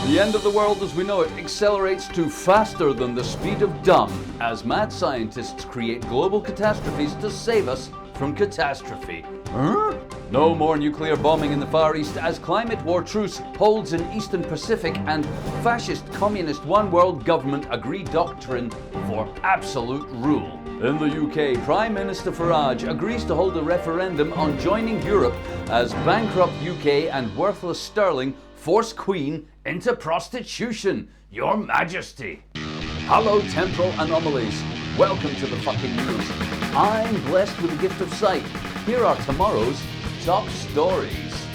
The end of the world as we know it accelerates to faster than the speed of dumb as mad scientists create global catastrophes to save us from catastrophe. Huh? No more nuclear bombing in the Far East as climate war truce holds in Eastern Pacific and fascist communist one world government agree doctrine for absolute rule. In the UK, Prime Minister Farage agrees to hold a referendum on joining Europe as bankrupt UK and worthless sterling force Queen into prostitution. Your Majesty. Hello, temporal anomalies. Welcome to the fucking news. I'm blessed with the gift of sight. Here are tomorrow's top stories.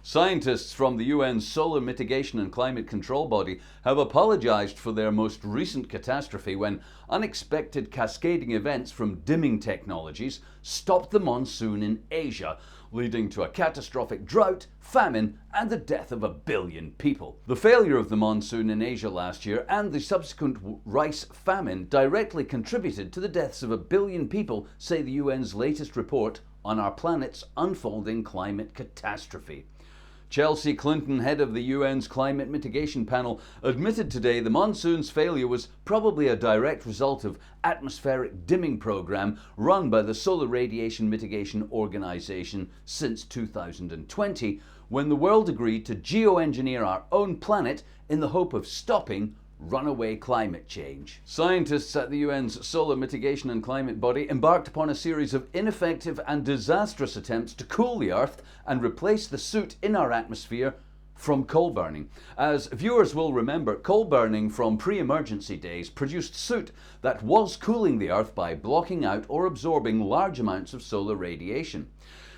Scientists from the UN's Solar Mitigation and Climate Control Body have apologized for their most recent catastrophe when unexpected cascading events from dimming technologies stopped the monsoon in Asia, leading to a catastrophic drought, famine, and the death of 1 billion people. The failure of the monsoon in Asia last year and the subsequent rice famine directly contributed to the deaths of 1 billion people, say the UN's latest report on our planet's unfolding climate catastrophe. Chelsea Clinton, head of the UN's Climate Mitigation Panel, admitted today the monsoon's failure was probably a direct result of atmospheric dimming program run by the Solar Radiation Mitigation Organization since 2020, when the world agreed to geoengineer our own planet in the hope of stopping runaway climate change. Scientists at the UN's Solar Mitigation and Climate Body embarked upon a series of ineffective and disastrous attempts to cool the Earth and replace the soot in our atmosphere from coal burning. As viewers will remember, coal burning from pre-emergency days produced soot that was cooling the Earth by blocking out or absorbing large amounts of solar radiation.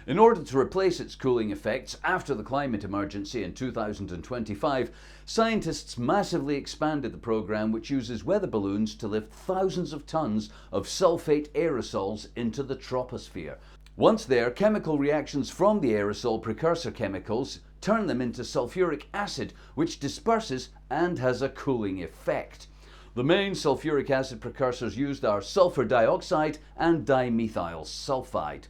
In order to replace its cooling effects after the climate emergency in 2025, scientists massively expanded the program, which uses weather balloons to lift thousands of tons of sulfate aerosols into the troposphere. Once there, chemical reactions from the aerosol precursor chemicals turn them into sulfuric acid, which disperses and has a cooling effect. The main sulfuric acid precursors used are sulfur dioxide and dimethyl sulfide.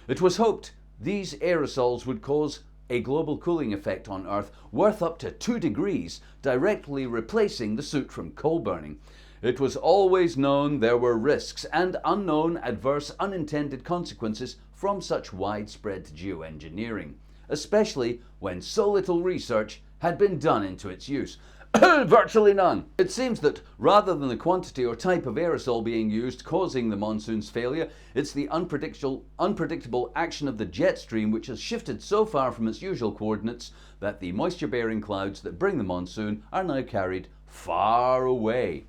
It was hoped these aerosols would cause a global cooling effect on Earth worth up to 2 degrees, directly replacing the soot from coal burning. It was always known there were risks and unknown adverse unintended consequences from such widespread geoengineering, especially when so little research had been done into its use. Virtually none. It seems that rather than the quantity or type of aerosol being used causing the monsoon's failure, it's the unpredictable action of the jet stream which has shifted so far from its usual coordinates that the moisture-bearing clouds that bring the monsoon are now carried far away.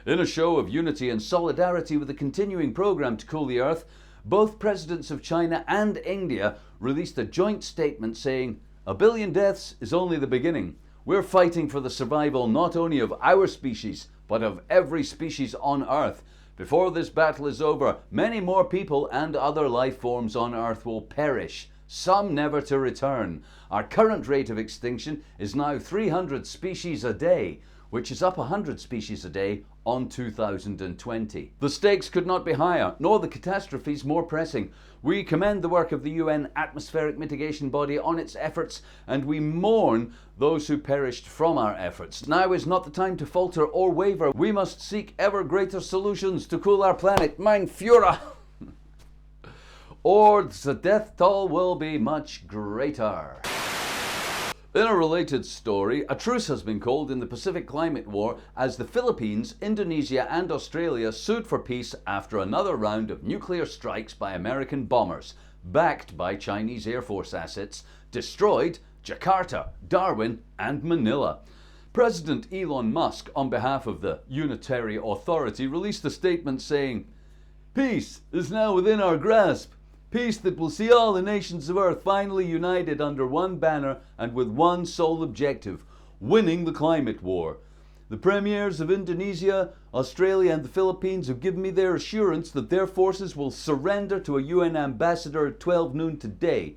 In a show of unity and solidarity with the continuing program to cool the Earth, both presidents of China and India released a joint statement saying, "1 billion deaths is only the beginning. We're fighting for the survival not only of our species, but of every species on Earth. Before this battle is over, many more people and other life forms on Earth will perish, some never to return. Our current rate of extinction is now 300 species a day, which is up 100 species a day on 2020. The stakes could not be higher, nor the catastrophes more pressing. We commend the work of the UN Atmospheric Mitigation Body on its efforts, and we mourn those who perished from our efforts. Now is not the time to falter or waver. We must seek ever greater solutions to cool our planet. Mein Führer! Or the death toll will be much greater." In a related story, a truce has been called in the Pacific climate war as the Philippines, Indonesia and Australia sued for peace after another round of nuclear strikes by American bombers, backed by Chinese Air Force assets, destroyed Jakarta, Darwin and Manila. President Elon Musk, on behalf of the Unitary Authority, released a statement saying, "Peace is now within our grasp. Peace that will see all the nations of Earth finally united under one banner and with one sole objective, winning the climate war. The premiers of Indonesia, Australia and the Philippines have given me their assurance that their forces will surrender to a UN ambassador at 12 noon today.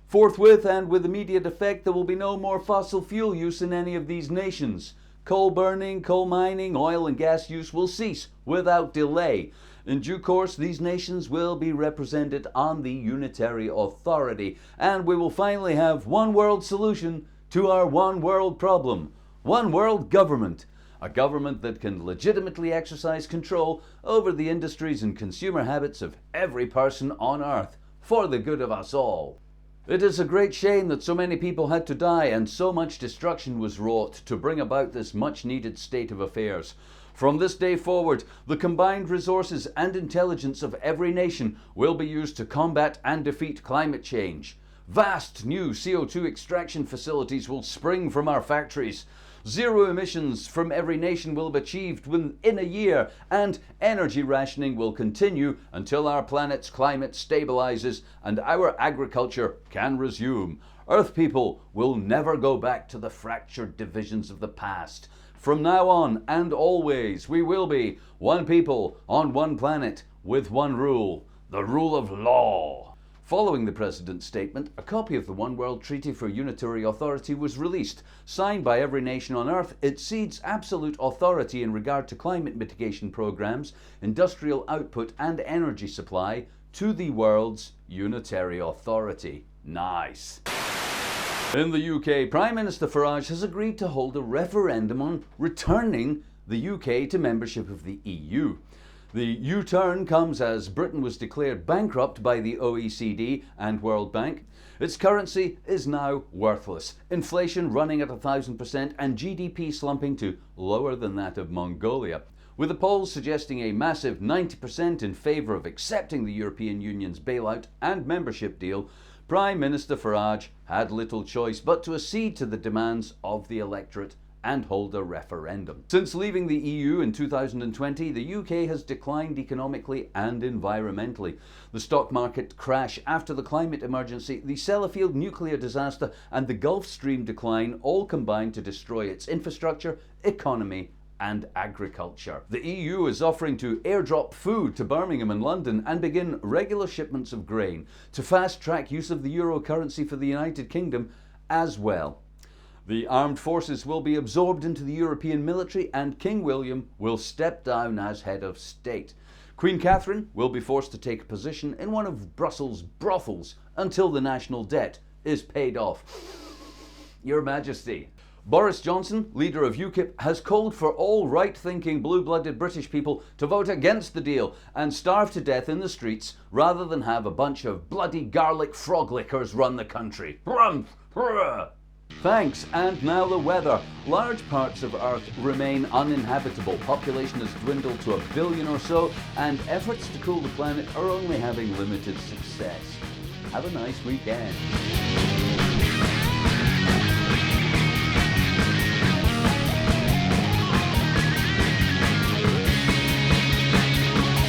Forthwith and with immediate effect, there will be no more fossil fuel use in any of these nations. Coal burning, coal mining, oil and gas use will cease without delay. In due course, these nations will be represented on the Unitary Authority, and we will finally have one world solution to our one world problem, one world government. A government that can legitimately exercise control over the industries and consumer habits of every person on Earth, for the good of us all. It is a great shame that so many people had to die and so much destruction was wrought to bring about this much needed state of affairs. From this day forward, the combined resources and intelligence of every nation will be used to combat and defeat climate change. Vast new CO2 extraction facilities will spring from our factories. Zero emissions from every nation will be achieved within a year, and energy rationing will continue until our planet's climate stabilizes and our agriculture can resume. Earth people will never go back to the fractured divisions of the past. From now on and always, we will be one people on one planet with one rule, the rule of law. Following the President's statement, a copy of the One World Treaty for Unitary Authority was released. Signed by every nation on Earth, it cedes absolute authority in regard to climate mitigation programs, industrial output and energy supply to the world's unitary authority. Nice. In the UK, Prime Minister Farage has agreed to hold a referendum on returning the UK to membership of the EU. The U-turn comes as Britain was declared bankrupt by the OECD and World Bank. Its currency is now worthless, inflation running at 1,000% and GDP slumping to lower than that of Mongolia. With the polls suggesting a massive 90% in favour of accepting the European Union's bailout and membership deal, Prime Minister Farage had little choice but to accede to the demands of the electorate and hold a referendum. Since leaving the EU in 2020, the UK has declined economically and environmentally. The stock market crash after the climate emergency, the Sellafield nuclear disaster and the Gulf Stream decline all combined to destroy its infrastructure, economy and agriculture. The EU is offering to airdrop food to Birmingham and London and begin regular shipments of grain, to fast-track use of the euro currency for the United Kingdom as well. The armed forces will be absorbed into the European military and King William will step down as head of state. Queen Catherine will be forced to take a position in one of Brussels' brothels until the national debt is paid off. Your Majesty. Boris Johnson, leader of UKIP, has called for all right-thinking blue-blooded British people to vote against the deal and starve to death in the streets rather than have a bunch of bloody garlic frog lickers run the country. Thanks, and now the weather. Large parts of Earth remain uninhabitable. Population has dwindled to 1 billion or so, and efforts to cool the planet are only having limited success. Have a nice weekend.